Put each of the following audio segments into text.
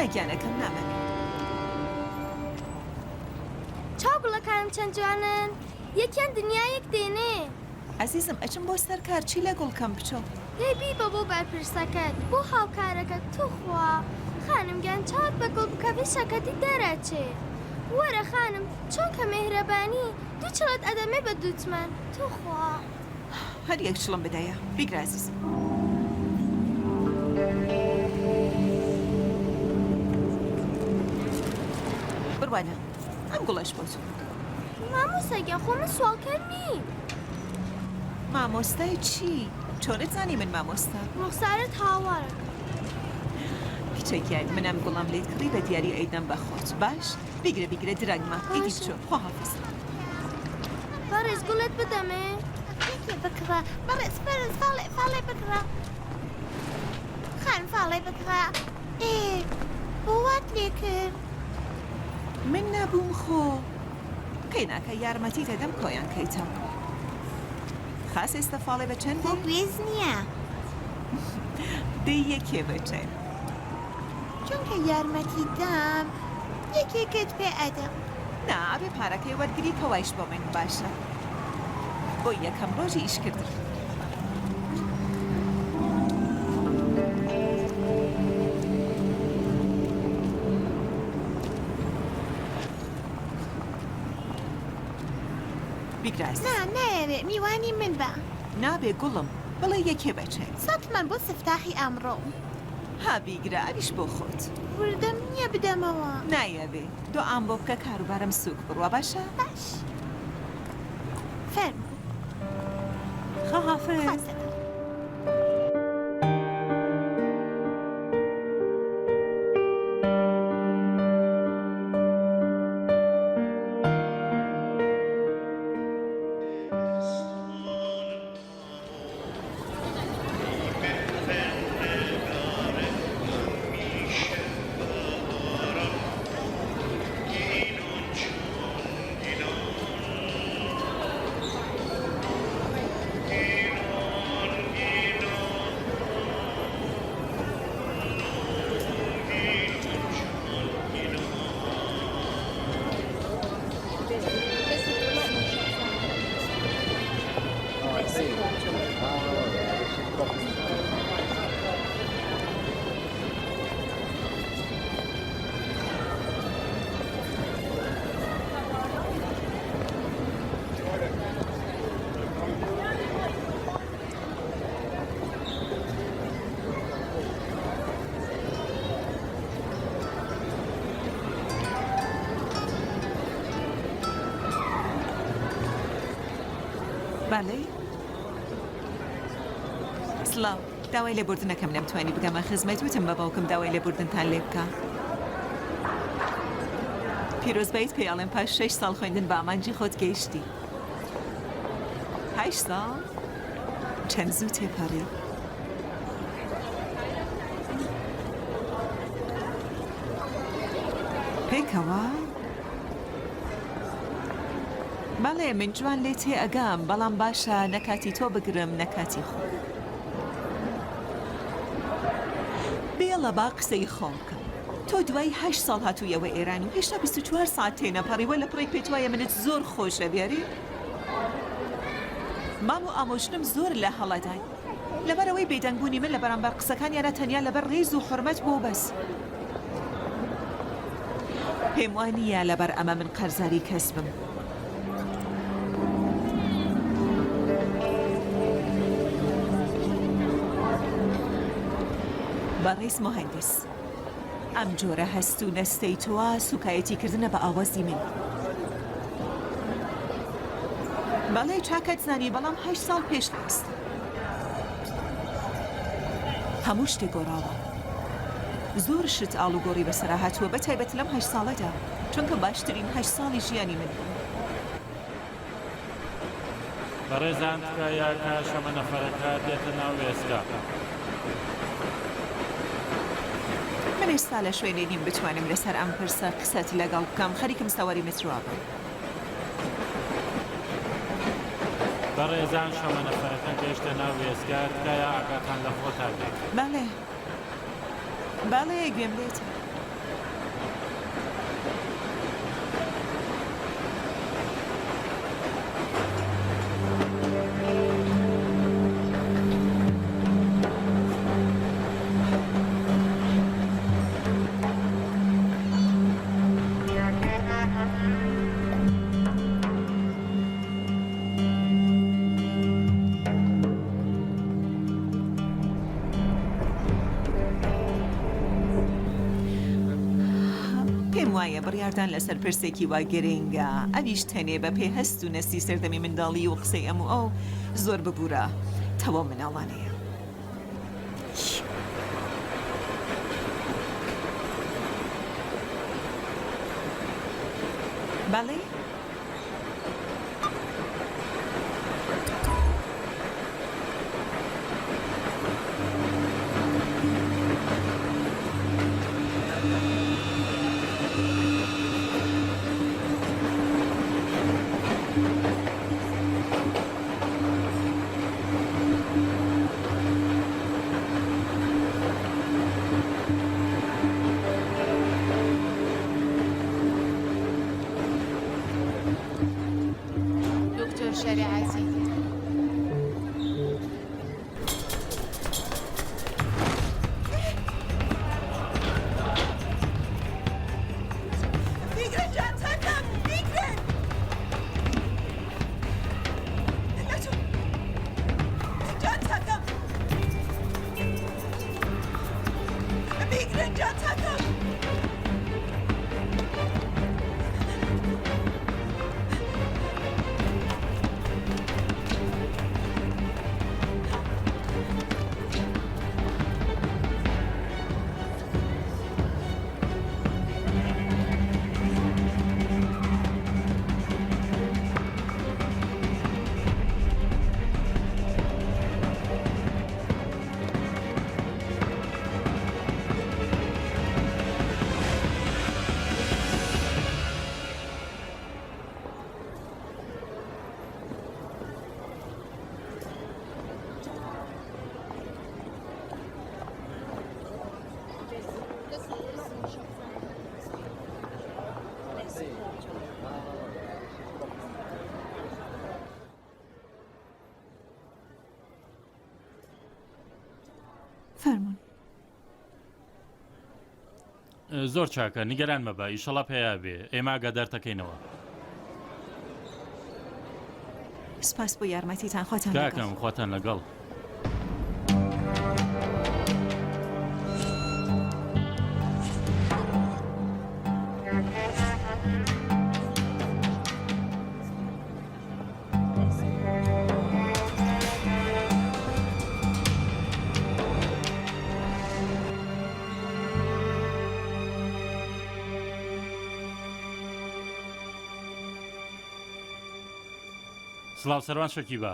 ناگیانەکەم نامەوێ. چاوگوڵەکانم چەند جوانن، یەکیان دنیایەک دێنێ. عەزیزم ئەچم بۆ سەرکار چی لە گوڵکەم بچۆ؟ دەبی بە بۆ بەرپرسەکەت بۆ هاوکارەکەت توخوا. خانمگیان چاوت بە گوڵ بکە پیشەکەتی دەرەچێ. وەرە خانم چۆنکە مێهرەبانی دوو چڵت ئەدەمێ بە دووتمان توخوا. هەر یەک چڵم بدەیە بیگرە عەزیزم. بڕوانە ئەم گوڵەش بۆ تو. مامۆستاگیان خۆ من سوالکەر نیم. مامۆستای چی؟ چۆنت زانی من مامۆستا؟ ڕوخسارت هاوارە. کچێکیان منم گوڵام لێت کڕی بە دیاری ئەیدەم بە خۆت. باش؟ بیگرە درەنگمە. ئیدی بچۆ خواحافظ. بەڕێز گوڵت بدەمێ؟ بکڕە بەڕێز فاڵێ بکڕە. خانم فاڵێ بکڕە. بۆ وات لێ کرد؟ من نەبووم خۆ. کەی ناکە یارمەتی دەدەم کۆیان کەیتەوە. خاس ئێستا فاڵێ بە چەند؟ بۆ گوێز نییە. دەی یەکێ بە چەند؟ چونکە یارمەتی دام یەکێکت پێ ئەدەم. نا ئەبێ پارەکەی وەرگری کەوایش بۆ من باشە. بۆ یەکەم ڕۆژی ئیش کردن. بیگراز. نایەوێ میوانی من بە. نابێ گوڵم بڵێ یەکێ بە چەند؟ سەتمان بۆ سفتاحی ئەمڕۆ. ها بیگرە ئەویش بۆ خۆت. وردەم نییە بدەمەوە. نایەوێ دۆ ئام بۆ بکە کاروبارم سووک بڕوە باشە؟ باش. فەرموو. خواحافظ. بەڵێ؟ سڵاو، داوای لێبوردنەکەم نەمتوانی بگەمە خزمەت وتم بە باوکم داوای لێبوردنتان لێ بکە. پیرۆزبایت پێیاڵێن پاش 6 ساڵ خوێندن بە ئامانجی خۆت گەیشتی. 8 ساڵ؟ چەند زوو تێپەڕی. پێکەوە؟ بەڵێ من جوان لێ تێ ئەگام بەڵام باشە نەکاتی تۆ بگرم نەکاتی خۆ. بێڵە با قسەی خۆم بکەم. تۆ دوای 8 ساڵ هاتوویەوە ئێران و هێشتا 24 ساعت تێنەپەڕیوە لە پڕێک پێت وایە منت زۆر خۆشە بیاری؟ مام و ئامۆژنم زۆر لە هەڵەدای. لەبەرەوەی بێدەنگبوونی من لە بەرامبەر قسەکانیانە تەنیا لەبەر ڕێز و حورمەت بۆ بەس. پێم وانییە لەبەر ئەمە من قەرزاری کەس بم. بەڕێز مهندس، ئەم جۆرە هەست و نەستەی تۆوە سوکایەتی کردنە بە ئاوازی من. بەڵێ چاکەت زانی بەڵام 8 ساڵ پێش هەست. هەموو شتێک گۆڕاوە. زۆر شت ئاڵوگۆڕی بەسەرا هاتووە بە تایبەت لەم 8 ساڵەدا، چونکە باشترین 8 ساڵی ژیانی من بوو. بەڕێزان تکایە کە شەمە نەفەرەکە دێتە ناو وێستگا. من ئێستا لە شوێنێ نیم بتوانم لەسەر ئەم پرسە قسەت لەگەڵ بکەم. خەریکم سەواری مترۆ بم. بەڕێزان شەمە نەفەرەکە گەیشتە ناو وێستگا تکایە ئاگاتان لە خۆتان بێت. بەڵێ بەڵێ گوێم لێتە. وایە بڕیاردان لەسەر پرسێکی وا گرنگە ئەویش تەنێ بە پێهەست و نەستی سەردەمی منداڵی و قسەی ئەم و ئەو زۆر ببوورە تەواو مناڵانەیە. بەڵێ؟ شریعتی فەرموون. زۆر چاکە نیگەران مەبە ئیشەڵا پێیا بێ ئێمە ئاگادار دەکەینەوە. سپاس بۆ یارمەتیتان خۆتان کاکەم خواتان لەگەڵ. سڵاو سەروان شەکی بە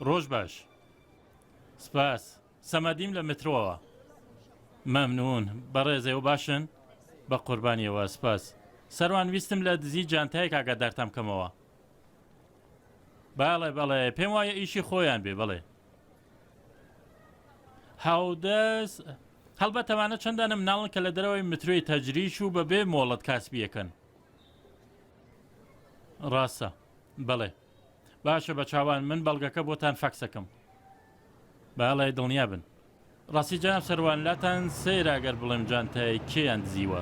ڕۆژ باش سپاس سەمەدیم لە مترۆوە مەمنون بەڕێزێ و باشن بە قوربانیەوە سپاس سەروان ویستم لە دزی جانتایەک ئاگادارتان بکەمەوە بەڵێ بەڵێ پێم وایە ئیشی خۆیان بێ بڵێ هاودەس هەڵبەتەوانە چەندانە مناڵن کە لە دەرەوەی مترۆی تەجریش و بەبێ مۆڵەت کاسبیەکەن ڕاستە بەڵێ باشە بە چاوان من بەڵگەکە بۆتان فەکسەکەم باڵێ دڵنیا بن ڕاستی جاناب سەروان لاتان سەیراگەر بڵێم جانتای کێیان دزیوە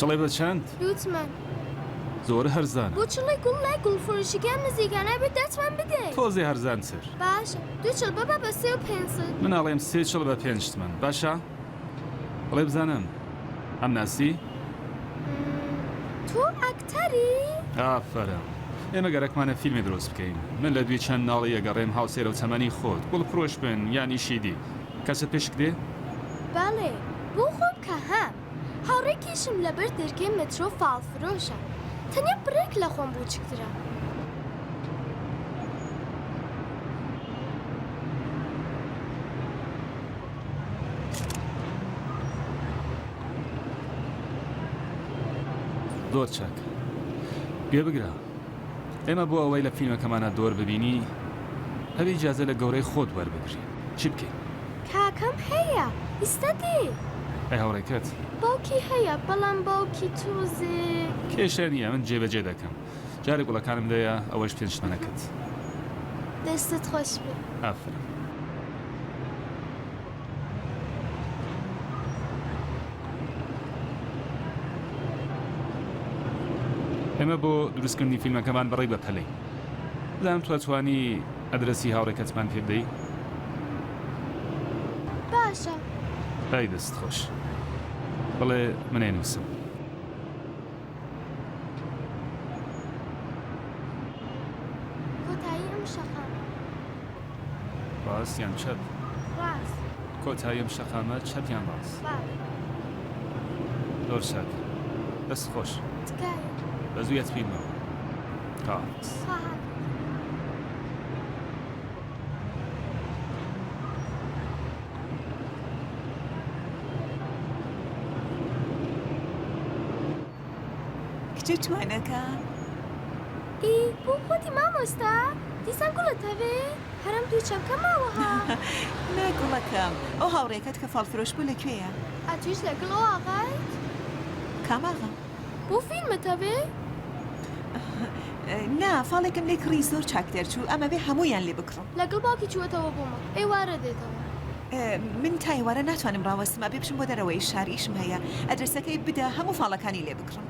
چڵێ بە چەند؟ دووتمان زۆر هەرزانە بۆ چڵی گوڵ لای گوڵفرۆشیگەیان نزیکانە بێت دەتمان بدەیت تۆزێ هەرزان چر باشە دوو چڵ ببە بە 35 مناڵێم 3 چڵ بە 5 تمەن باشە؟ بڵێ بزانم ئەم ناسی؟ تۆ ئەکتەری؟ ئافەرە ئێمە گەرەکمانە فیلمی دروست بکەین من لە دوی چەند ناڵی ئەگەڕێم هاوسێرە و چەمەنی خۆت گوڵ فرۆش بن یان ئیشی دی کەست پێشک دێ؟ بەڵێ بۆ خۆم کە هەم هاوڕێکیشم لەبەر دەرکەی مترۆ فاڵفرۆشە تەنیا بڕێک لە خۆم بچکترە زۆر چاک گوێ بگرە ئێمە بۆ ئەوەی لە فیلمەکەمانە دۆر ببینی هەوی ئیجازە لە گەورەی خۆت وەربگری چی بکەین؟ کاکەم هەیە ئیستا دێ ئەی هاوڕێکەت باوکی هەیە بەڵام باوکی تۆزێ کێشە نییە من جێبەجێ دەکەم جارێک گوڵەکانم دەیە ئەوەش پێنجمەنەکەت دەستت خۆش بێ ئافرین ئێمە بۆ دروستکردنی فیلمەکەمان بەڕێی بە پەلەی دام توانی ئەدرەسی هاوڕێکەتمان پێ بدەی؟ باشە ئای دەست خۆش بڵێ منێ نووسم کۆتایی ئەم شەقامە ڕاست یان چەپ؟ ڕاست کۆتایی ئەم شەقامە چەپ یان ڕاست؟ زۆر چاک دەست خۆش تکایە بەزوویەت فیلمەوە کاس کچە توانەکە ئی بۆ خۆتی مامۆستا دیسان گوڵەتەوێ هەرم دوو چەمکە ماوەها ناگوڵەکەم ئەو هاوڕێکەت کە فاڵفرۆش بوو لەکوێیە؟ ئەتویش لەگەڵەوە ئاغایت کاماغا؟ بۆ فیلمەتەوێ؟ نا فاڵێکم لێ کڕی زۆر چاک دەرچوو ئەمە بێ هەموویان لێ بکڕم لەگەڵ باوکی چووەتەوە بوومە ئێوارە دێتەوە من تایوارە ناتوانم ڕاوەستمە بێ بچم بۆ دەرەوەی شاریشم هەیە ئەدرسەکەی بدە هەموو فاڵەکانی لێ بکڕم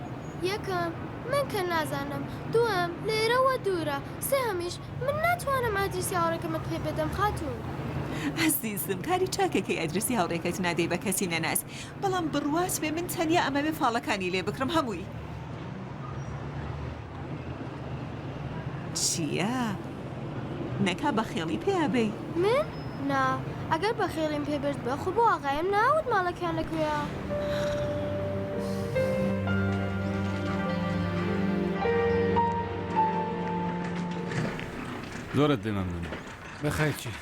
یەکەم من کە نازانم دووەم لێرەوە دوورە سێهەمیش من ناتوانم ئادرسی هاوڕێکەمت پێ بدەم خاتوون ئەزیزم کاری چاکەکەی ئەدرسی هاوڕێکەت نادەی بە کەسی نەناس بەڵام بڕواز بێ من تەنیا ئەمە بێ فاڵەکانی لێ بکڕم هەمووی چییە؟ نەکا بە خێڵی پێیابێ من؟ نا ئەگەر بە خێڵیم پێبرد بە خۆ بۆ ئاغایم ناوت ماڵەکان لەکوێیە زۆرت دێ مەمنون بەخێرچی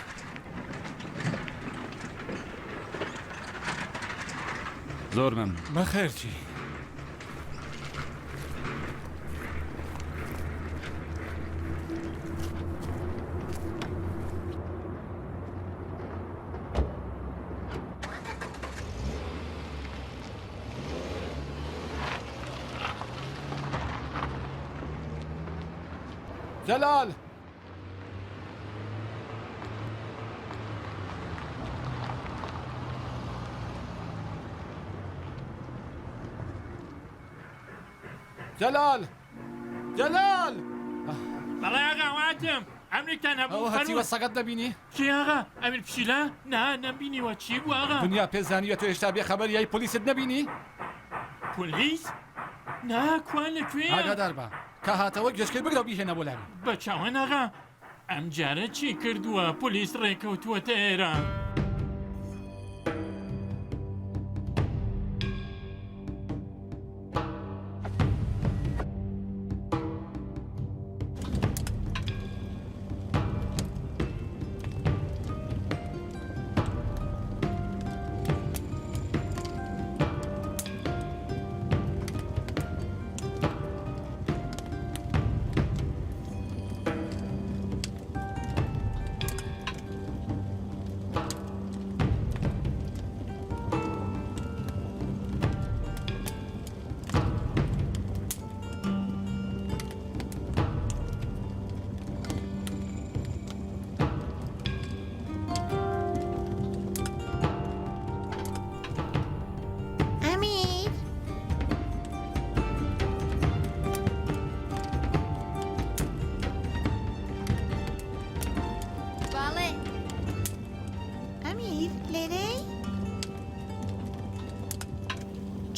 زۆر مەمنون بەخێرچی جەلال جەلال جەلال بەڵێ ئاغا واتم ئەمریکتان ئەو هەبوو هەچیوە سەگەت دەبینی چی ئاغا ئەمیر پشیلە؟ نا نەبینیوە چی بوو ئاغا؟ دنیا پێزانیوە تۆ هێشتا بێخەبەر یای پۆلیست نەبینی؟ پۆلیس؟ ناکوان لەکوێیە؟ ئاگادار بە کە هاتەوە گوێشکەی بگرە و بیهێنە بۆ لاوی بە چاوان ئاغا ئەم جارە چی کردووە پۆلیس ڕێکەوتووەتە ئێرە؟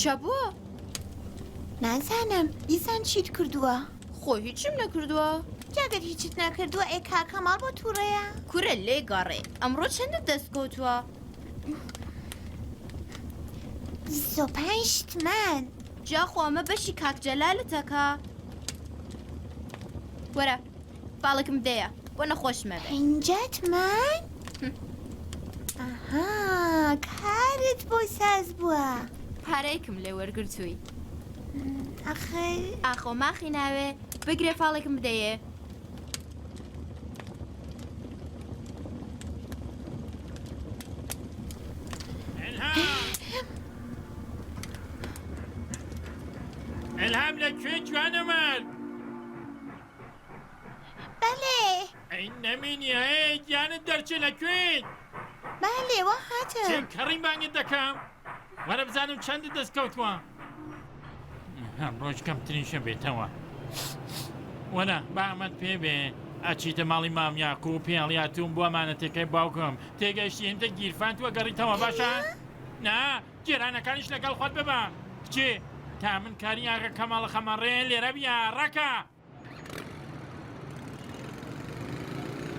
چەبووە؟ نازانم دیسان چیت کردووە؟ خۆ هیچم نەکردووە جاگەر هیچت نەکردووە ئێ کاکەماڵ بۆ تووڕەیە؟ کورە لێ گەڕێ ئەمڕۆ چەندت دەستکەوتووە؟ 25 تمان جاخۆ ئەمە بەشی کاک جەلالتەکە وەرە باڵێکم دەیە بۆ نەخۆشمە بێ 50 تمان؟ ئەها کارت بۆ ساز بووە پارەیەکم لێ وەرگرتووی ئەخەی ئاخۆ ماخی ناوێ بگرێ فاڵێکم بدەیە بزانم لەکوێ جوانەمەر بەڵێ ئەی نەمینی هەیە گیانت دەرچێ لەکوێت بەڵێ وە هاتم چێن کەڕی بانگت دەکەم وەرە بزانم چەندت دەستکەوتووە ڕۆژ کەمترینشە بێتەوە وەرە با ئەمەد پێ بێ ئەچیتە ماڵی مامیاکو و پێڵیاتوم بۆ ئەمانەتەکەی باوکم تێگەیشتی هێنتە گیرفان تووە گەڕیتەوە باشە؟ نا گێرانەکانیش لەگەڵ خۆت ببە کچێ تا من کاری ئاگە کەماڵە خەمەڕێ لێرە بیا ڕەکە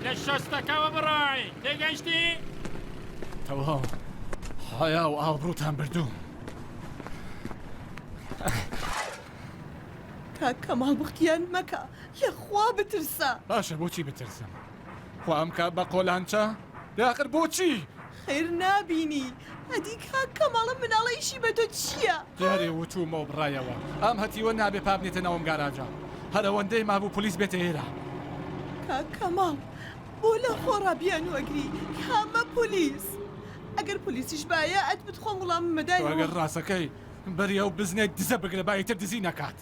لە شەستەکەوە بڕای تێگەیشتی؟ تەواو حیا و ئابڕووتان بردووم کاک کەماڵ بختیان مەکە لەخوا بترسە باشە بۆچی بترسم خوا ئەم کات بە قۆلانچە داخر بۆچی خێر نابینی ئەدی کاک کەماڵە مناڵەیشی بە تۆ چییە؟ جارێ وتومەوە بڕایەوە ئەم هەتیوە نابێ پابنێتە ناوم گاراجە هەرەوەندەی مابوو پلیس بێتە ئێرە کاک کەماڵ بۆ لە خۆڕا بیان وەگری کامە پلیس ئەگەر پلیسیش باە ئەت بتخۆن وڵام مەدایەوە ئەگەر ڕاستەکەی بەریە و بزنێت دزە بگرە بایتر دزی نەکات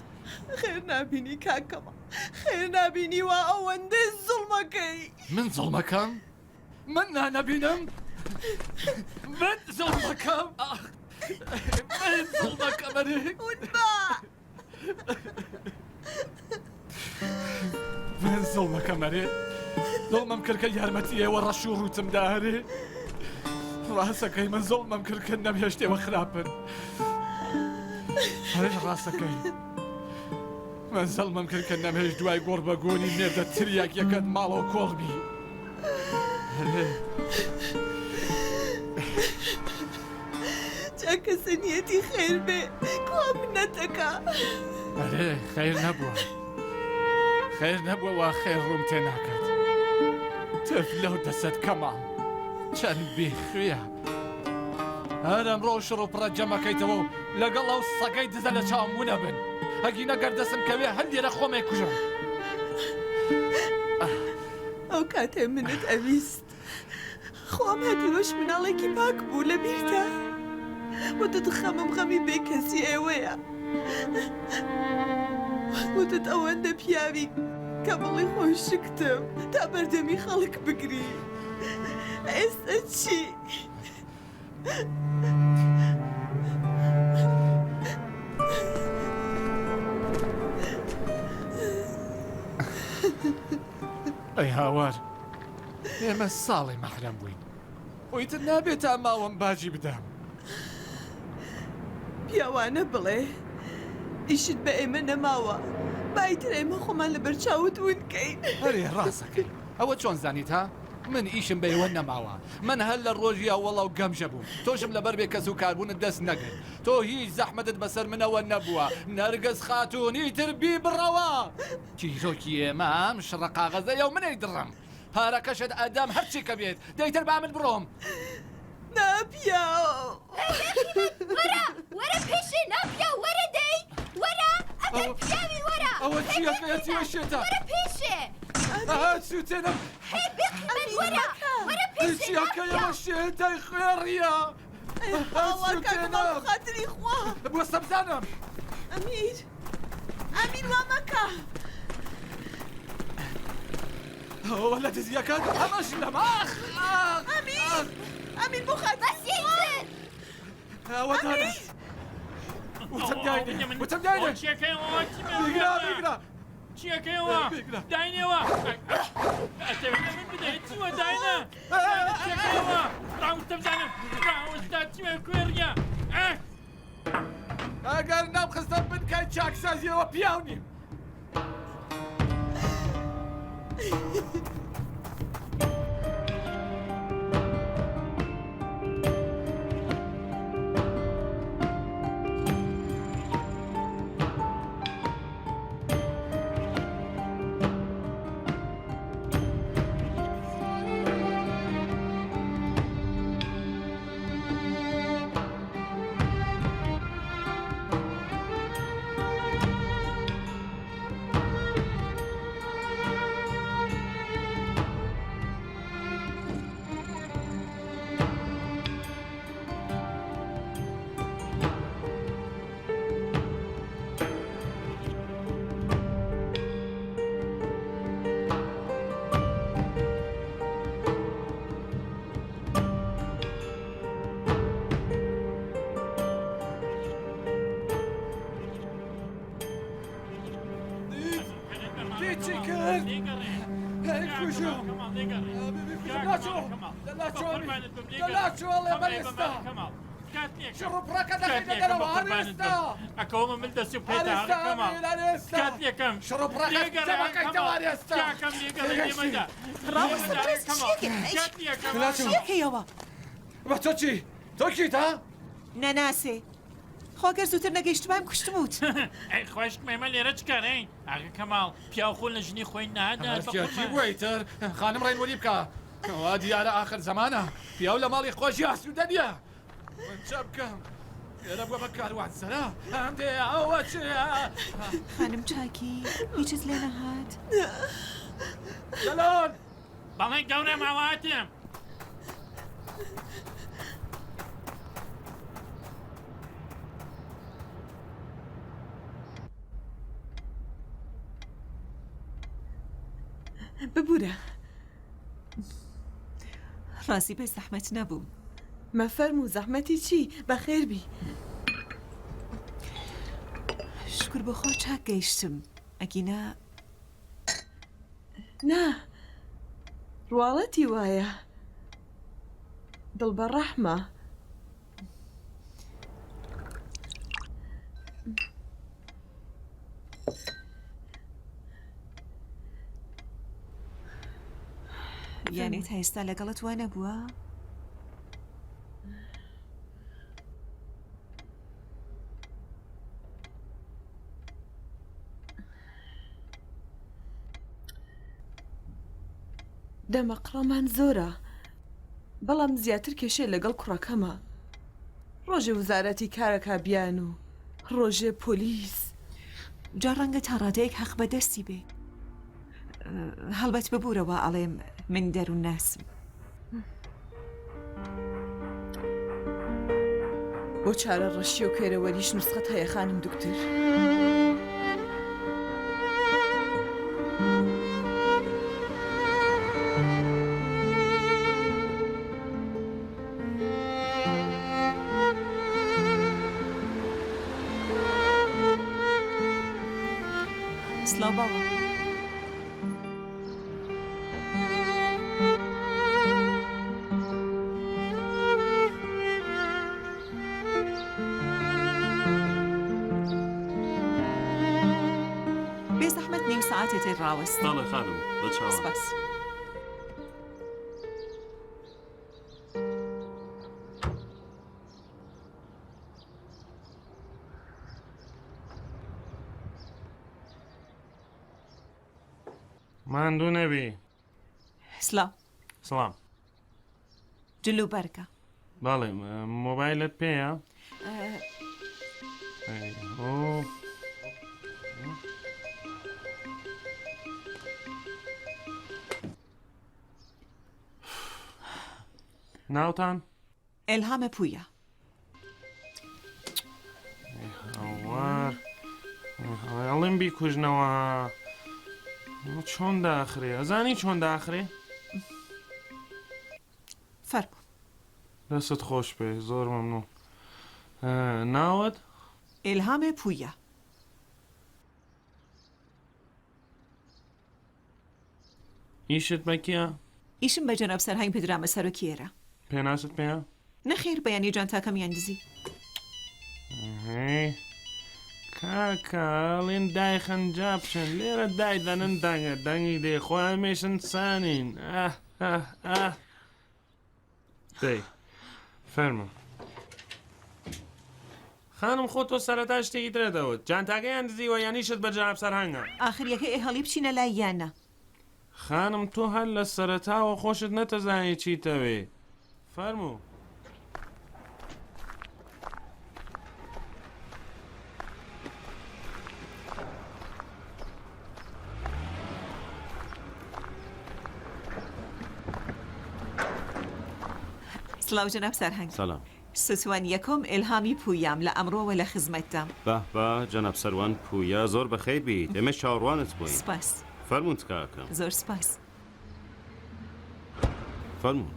خێر نابینی کاک کەماڵ خێر نابینی وا ئەوەندەی زوڵمەکەی من زڵمەکەم من نانەبینم من زڵمەکەم من زڵمەکەمەری من زڵمەکەمەری زڵمەم کردکە یارمەتیەوە ڕەش و ڕوتمدا هەرێ ڕاستەکەی من زڵمەم کردکە نەبهێشتێوە خراپن هەرێ ڕاستەکەی من زەڵمەم کرد کە نەمهێش دوای گۆڕ بە گۆنی مێردە تریاک یەکەت ماڵەوە کۆڵبی چاکە سەنیەتی خێر بێ کوا منەتەکە ئەرێ خێر نەبووە خێر نەبووە وا خێر ڕووم تێ ناکات تف لەو دەسەت کەماڵ چەند بێخوێە هەرم ڕۆ شڕ و پڕە جەمەکەیتەوە و لەگەڵ ئەو سەگەی دزە لە چاومونە بن ئەگی نەگەر دەسم کەوێ هەندێرە خۆمێ کوژم ئەو کاتێ منت ئەویست خۆم هەتیوەش مناڵێکی پاک بوو لە بیرتە وتت خەمم خەمی بێ کەسی ئێوەیە وتت ئەوەندە پیاوی کە بڵی خۆی شکتم تا بەردەمی خەڵک بگری ئێستا چی؟ ئەی هاوار ئێمە ساڵی مەحرەم بووین خۆیتر نابێت تا ماوەم باجی بدەم پیاوانە بڵێ ئیشت بە ئێمە نەماوە بایتر ئێمە خۆمان لە بەرچاوت ونکەین هەرێ ڕاستەکەی ئەوە چۆن زانیت ها؟ من ئیشم بەیوە نەماوە من هەر لە ڕۆژی ئەوەڵە و گەمژە بووم تۆشم لەبەر بێ کەس و کاربوونت دەست نەگرت تۆ هیچ زەحمەتت بەسەر منەوە نەبووە نەرگەس خاتوونی تر بی بڕەوە چیرۆکی ئێمەم شڕە قاغەزەیە و منەی دڕم پارەکەشت ئەدەم هەرچی کە بێت دەیتر با من بڕۆم ناپیا وەرە پێشێ ناپیا وەرە دەی وەرە ئەگەر پیاوی وەرە ئەوە چیەکەیەتیوە شێتە وەرە پێشێ سووتێنم من وەرە وەرە پێشێ چیەکەیەوە شێتەی خوێڕیە خاتری خوا بوەستە بزانم ئەمیر ئەمیر وا مەکە ئەوە لە دزیەکان ئەمەش لەماخ ئەمیر بۆ خاتر ئەوە دانێت وتم داینێ چیەکەیەوە بیگرا چیەکەیەوە داینێوە ئەتەوێت من بدەیت چیوە داینە چیەکەیەوە ڕاوستە بزانم ڕاوستا چیوە کوێڕیە ئەگەر نامخستە بنکای چاکسازیەوە پیاو نیم شڕوپڕەکە دەخینە دەرەوە هەرێستا ئەکەومە من دەستی و پێداڕەکەمە کات یەکەم شڕوپڕەکە جەمەکەیتەوە هەرێستا کاکەم لێگەڵی دێمەدا چیەکەیەوە بە تۆ چی؟ تۆ کیتە؟ نەناسێ خۆگەر زووتر نەگەیشتمان کوشتموت ئەی خۆشت مێمە لێرە چکارەین ئاگە کەماڵ پیا و خۆل لە ژنی خۆی نادا چی بوویتر خانم ڕێنوەری بکە وا دیارە ئاخر زەمانە پیاو لە ماڵی خۆشی ئاسوودە نیە من چە بکەم لێرە بووە بە کاروان سەرا هەم دێ ئەوە چێە خانم چاکی هیچت لێ نەهات دەلۆن بەڵێ گەورە ماواتم ببوورە ڕاستی بە زەحمەت نەبوو مەفەرم و زەحمەتی چی بەخێربی شکر بخۆ چاک گەیشتم ئەگینا نا ڕواڵەتی وایە دڵ بە ڕەحمە یانێ تا ئێستا لەگەڵت وا نەبووە؟ دەمەقڕەمان زۆرە بەڵام زیاتر کێشەی لەگەڵ کوڕەکەمە ڕۆژێ وزارەتی کارەکە بیان و ڕۆژێ پۆلیس جا ڕەنگە تا ڕادەیەک حەق بەدەستی بێ هەڵبەت ببوورەوە ئەڵێم من دەروون ناسم بۆ چارە ڕەشی و کێرەوەریش نسخەت هەیە خانم دوکتر سلااو باوە بێ زەحمەت نیم ساعتێ تێ ڕاوەست داڵێ خانم بە چاوە سپاس ماندوو نەبی سلااو سڵام جلو بەرکە باڵێ مۆبایلت پێیە؟ ناوتان؟ ئیلهامە پوویا ئەڵێم بیکوژنەوە چۆن داخرێ ئەزانی چۆن داخرێ؟ فەرموو دەست خۆش بێ زۆر مەمنوو ناوت؟ ئیلهامە پوویا ئیشت بەکیە؟ ئیشم بە جەناب سەرهەنگ پدرامە سەرۆکیێرە پێناست پێە؟ نەخێر بەیانی جانتاکەمیان دزی کاکەڵێن دای خەنجا بچن لێرە دای دەنن دەنگە دەنگی دێ خۆیان مێشن سانین دەی فەرمە خانم خۆ تۆ سەرەتا شتێکی ترە دەوت جانتاکەیان دزیوە یانیشت بە جەناب سەرهەنگە ئاخریەکە ئێهەڵی بچینە لای یانە خانم تۆ هەر لە سەرەتاوە خۆشت نەتەزانی چیتەوێ فەرموو سلااو جەناب سەرهەنگ سەلام سوسوان یەکۆم ئیلهامی پوویام لە ئەمڕۆوە لە خزمەتدام بە جەناب سەروان پوویا زۆر بەخێر بیت ئێمە چاوەڕوانت بووین سپاس فەرمووت کاکەم زۆر سپاس فەرموو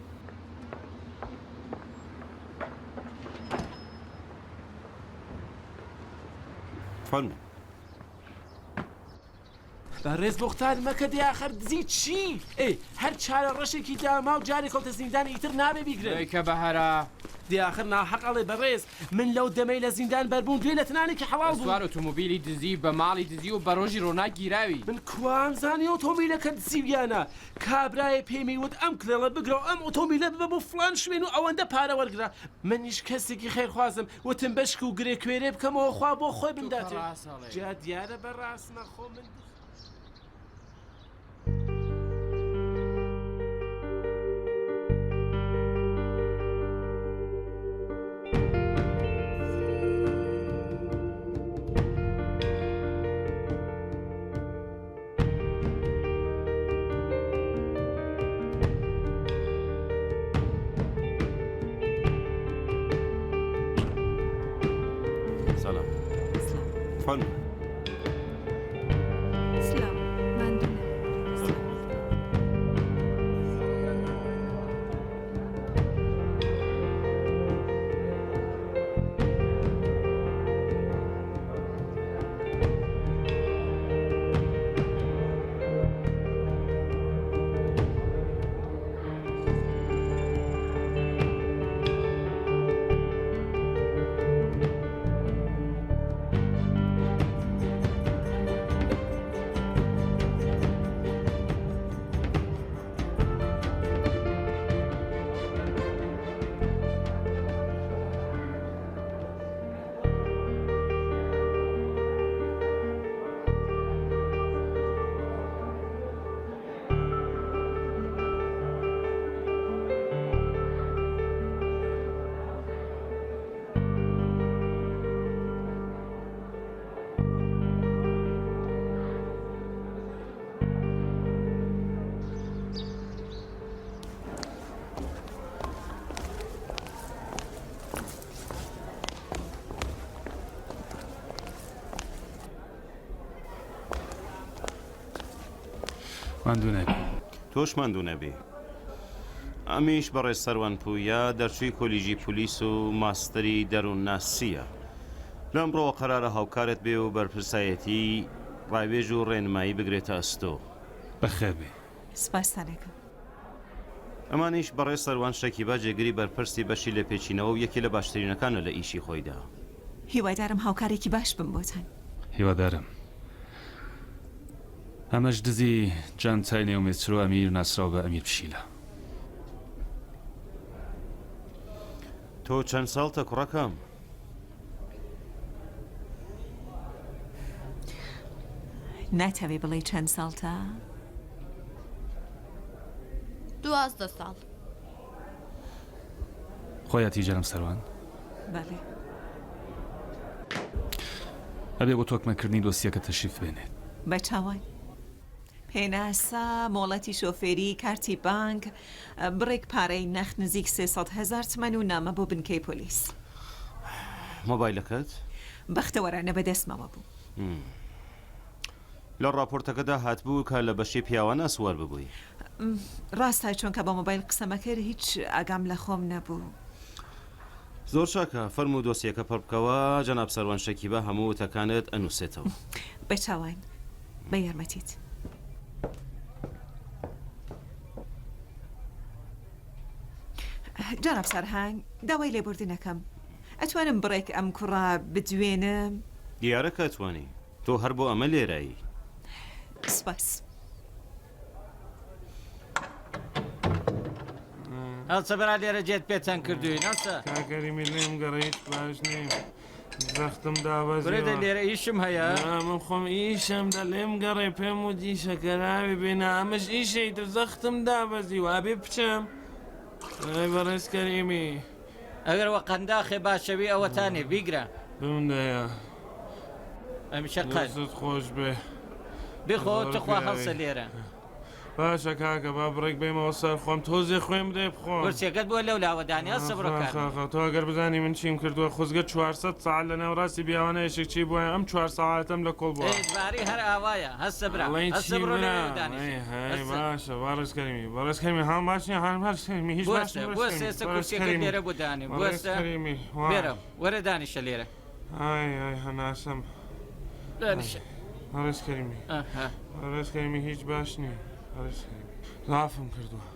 فەرموو بەڕێز بۆختار مەکە دیاخەر دزی چی؟ ئێ هەر چارە ڕەشێکی داما و جارێک کەوتە زیندان ئیتر نابێ بیگرن کە بەهەرە دیاخر ناحەق ئەڵێ بەڕێز من لەو دەمەی لە زیندان بەربوون دوێ لە تنانێکی حەواڵ بوو سوار ئۆتۆمۆبیلی دزی بە ماڵی دزی و بە ڕۆژی ڕۆنا گیراوی من کوانزانی ئۆتۆمبیلەکە دزیویانە کابرایە پێمی وت ئەم کلێڵە بگرە و ئەم ئۆتۆمبیلە ببە بۆ فلان شوێن و ئەوەندە پارە وەرگرا منیش کەسێکی خێرخوازم وتم بەشک و گرێ کوێرێ بکەمەوە خوا بۆ خۆی بنداتێ جا دیارە بەڕاستمە خۆ من ماندوو نەبی تۆش ماندوو نەبی ئەمیش بەڕێز سەروان پوویا دەرچووی کۆلێژی پۆلیس و ماستەری دەروونناسیە لەمڕۆوە قەرارە هاوکارت بێ و بەرپرسایەتی ڕاوێژ و ڕێنمایی بگرێتە ئەستۆ بەخێبێ سپاسانەکە ئەمانیش بەڕێز سەروان شەکیبا جێگری بەرپرسی بەشی لە پێچینەوە و یەکی لە باشترینەکانە لە ئیشی خۆیدا هیوادارم هاوکارێکی باش بم بۆتان هیوادارم ئەمەش دزی جانتای نێو مێترۆ ئەمیر ناسراو بە ئەمیر پشیلە تۆ چەند ساڵتە کوڕەکەم؟ ناتەوێ بڵێ چەند ساڵتە؟ 12 ساڵ خۆیەتی جەرم سەروان بەڵێ ئەبێ بۆ تۆکمەکردنی دۆسیەکە تەشریف بێنێت بە چاوان پێناسا مۆڵەتی شۆفێری کارتی بانک بڕێک پارەی نەخ نزیک 300,000 تمەن و نامە بۆ بنکەی پۆلیس مۆبایلەکەت؟ بەختەوەرانە بەدەستمەوە بوو لە ڕاپۆرتەکەدا هاتبوو کە لە بەشی پیاوانە سوار ببووی ڕاستە چۆنکە بە مۆبایل قسەمەکرد هیچ ئاگام لە خۆم نەبوو زۆر چاکە فەرم و دۆسیەکە پڕ بکەوە جەناب سەروان شەکیبا هەموو وتەکانت ئەنووسێتەوە بە چاوان بە یارمەتیت جەناب سەرهەنگ داوای لێبوردنەکەم ئەتوانم بڕێک ئەم کوڕا بدوێنم دیارە کە ئەتوانی تۆ هەر بۆ ئەمە لێرایی سپاس هەڵچە بەرا لێرە جێت پێچەند کردووی نەسە کاکەریمی لێم گەڕیت باش نیم زەختم دابەزی برێدە لێرە ئیشم هەیە من خۆم ئیشەمدا لێم گەڕێ پێم و دیشەکەراوی بێنە ئەمەش ئیشەیتر زەختم دابەزی وابێ بچەم ئەی بەڕێز کەریمی ئەگەر وە قەنداخێ باشەوی ئەوەتانێ بیگرە بمدەیە ئەمیشە قەت خۆش بێ بخۆ تخوا هەڵسە لێرە باشە کاکە با بڕێک بێمەوە سەر خۆم تۆزێ خوێم دێ بخۆم گورچێکت بۆ لەو لاوەدانی هەسە بڕۆکار تۆ ئەگەر بزانی من چیم کردووە خوزگە 400 ساعت لە ناوڕاستی بیاوانەیەشێک چی بووە ئەم 4 ساعتم لە کۆڵ بووە ئێجباری هەر ئاوایە هەسە برا هەسە بڕۆ لەوەدانی باشە بەڕێزکەریمی بەڕێزکەریمی هەڵ باشنی هەڵ باشمی هیچ باش بۆ سێسە کورسێکت لێرە بۆ دانێ بۆسە بێرە وەرە دانیشە لێرە ئای هەناسم بەڕێزکەریمی ڕێزکەریمی هیچ باش نییە لافم کردووە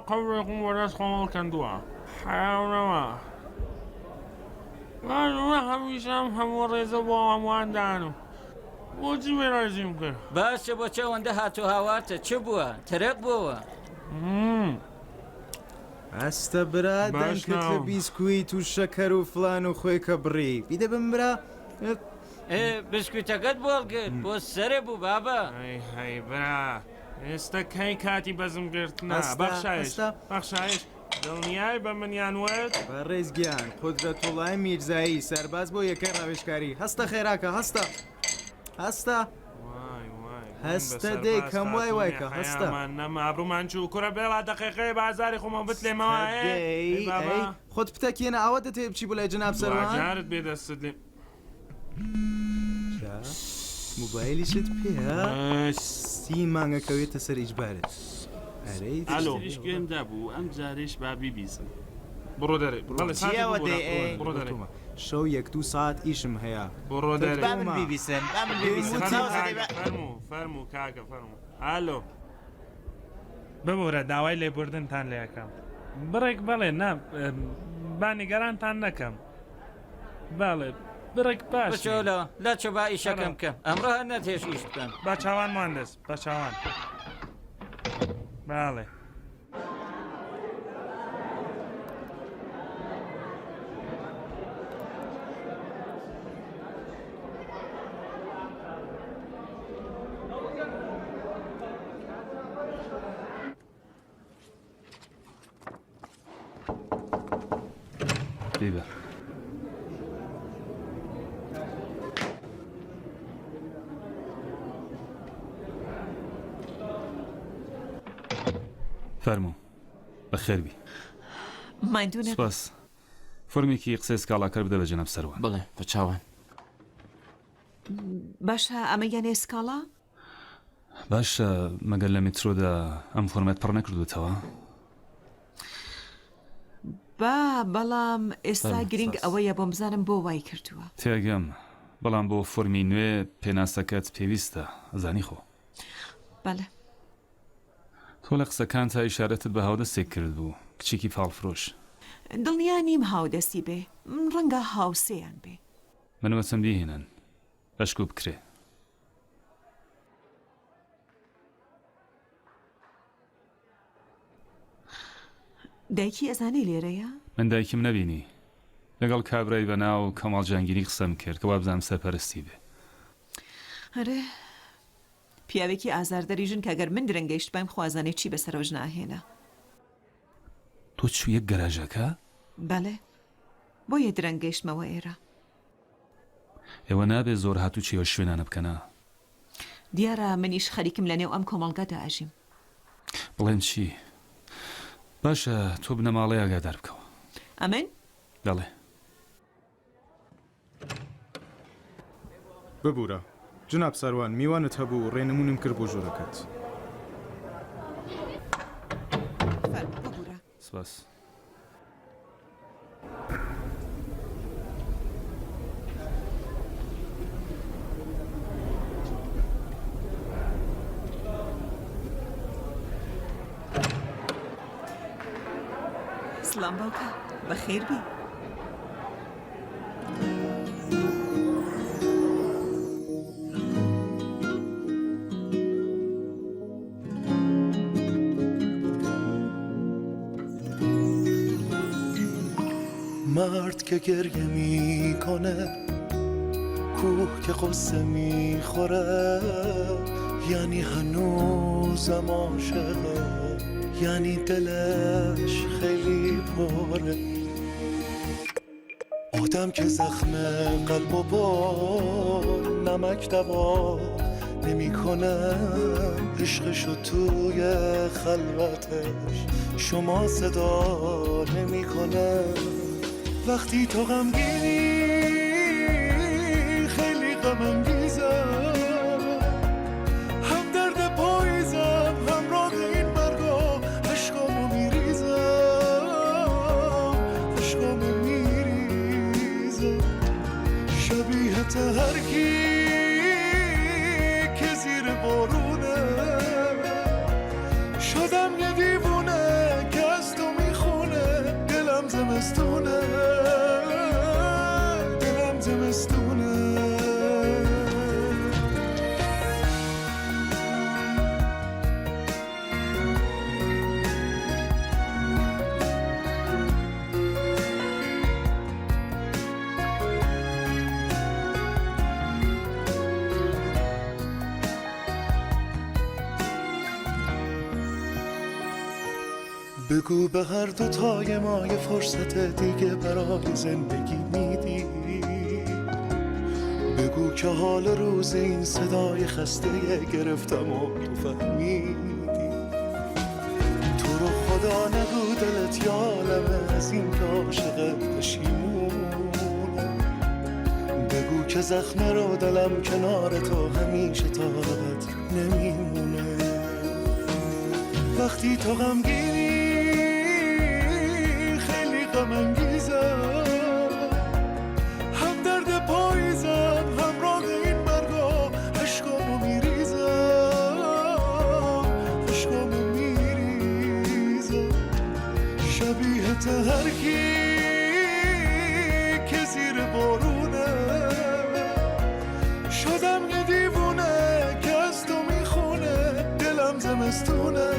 قەورێکم وەرەس خۆمەڵ کەندووە حیاونەوە هەمیشەم هەموو ڕێزە بۆ هەمواندانم بۆچی وێڕێژیم کرد باشە بۆ چەوەندە هاتو هاواتە چ بووە تەرەک بووە ئەستە برا دەنگت لە بیسکویت و شەکەر و فلان و خۆی کە بڕی بیدە بم برا بسکویتەکەت بۆڵگرت بۆ سەرێ بوو بابە هەی برا ئێستا کەی کاتی بەزم گرتنا بەخشایش دڵنیای بە منیان وێت بە ڕێزگیان قودرەتوڵای میرزایی سەرباز بۆ یەکەی ڕاوێژکاری هەستە خێراکە هەستە هەستە دەی کەم وای وایکە هەستە نەما ڕوومان چوو کوڕە بێڵا دەقیقەی بازاری خۆمە بتلێمەوە خۆت پتەکێنە ئەوە دەتێ بچی بۆ لای جناب سەروان جارت بێدەستت لێ موبایلیشت پێە سی مانگەکەوێتە سەر ئیجبارت ئەلۆشکێندا بوو ئەم جارێش با بیبیسم بڕۆ دەرێ شەو یەک دو ساعت ئیشم هەیە بڕۆ دەرێ فەرموو کاکە فەرموو ئالۆ ببوورە داوای لێبوردنتان لێ یەکەم بڕێک بەڵێ نا بانیگەرانتان نەکەم باڵێ بڕێک باش بچۆلە لە چ با ئیشەکەم کەم ئەمڕۆ هەر نەتێش ئیش بکەم با چاوانمان دەست بە چاوان باڵێ بێبە فەرموو بەخێربی ماندوونە سپاس فۆرمێکی قسەی سکاڵاکەر بدە بە جەناب سەروان بڵێ بە چاوان باشە ئەمە یانێ سکاڵا باشە مەگەر لە میترۆدا ئەم فۆرمەت پڕ نەکردوتەوە بەڵام ئێستا گرنگ ئەوەیە بۆم بزانم بۆ وای کردووە تێگەم بەڵام بۆ فۆرمی نوێ پێناسەکەت پێویستە ئەزانی خۆ بەڵێ تۆ لە قسەکان تا ئیشارەتت بە هاودەستێک کرد بوو کچێکی فاڵفرۆش دڵنیا نیم هاودەستی بێ ڕەنگە هاوسێیان بێ منەوەچەم بیهێنن بەشکو بکرێ دایکی ئەزانەی لێرەیە؟ من دایکم نەبینی لەگەڵ کابرای بەناو کەماڵ جانگیری قسەم کرد کە وا بزانم سەرپەرستی بێ هەرێ پیاوێکی ئازاردەریژن کە گەر من درەنگەیشت بایم خوازانەی چی بەسەرەوەژ ناهێنا تۆ چوویەک گەراژەکە؟ بەڵێ بۆیە درەنگەیشتمەوە ئێرە ئێوە نابێ زۆر هاتوو چێوە شوێنانە بکەنە دیارە منیش خەریکم لە نێو ئەم کۆمەڵگەدا ئاژیم بڵێن چی؟ باشە تۆ بنە ماڵەیە ئاگادار بکەوە ئەمن؟ دەڵێ ببوورە جناب سەروان میوانت هەبوو ڕێنمونم کرد بۆ ژوورەکەت سپاس سلام باوکە بەخێر بی مرد که گریه میکنه کوه که قصه میخوره یعنی هنوزم عاشقه یعنی دلش خیلی پره آدم که زخم قلب و با نمک دوا نمیکنه عشقشو توی خلوتش شما صدا نمیکنه وقتی تو غمگینی خیلی غم انگیزه هم درد پاییزم هم راه این برگا عشقامو میریزم عشقامو میریزم بگو به هر دوتای ما یه فرصت دیگه برای زندگی میدی. بگو که حال روز این صدای خسته گرفتم و تو فهمیدی. تو رو خدا نگو دلت یالمه از این که عاشقت پشیمونه. بگو که زخم رو دلم کنار تو همیشه طاقت نمیمونه. وقتی تو غمگینی خیلی غم انگیزم، هم درد پاییزم همراه این برگا عشقامو میریزم، عشقامو میریزم. شبیه هر کی که زیر بارونه شدم یه دیوونه که از تو میخونه. دلم زمستونه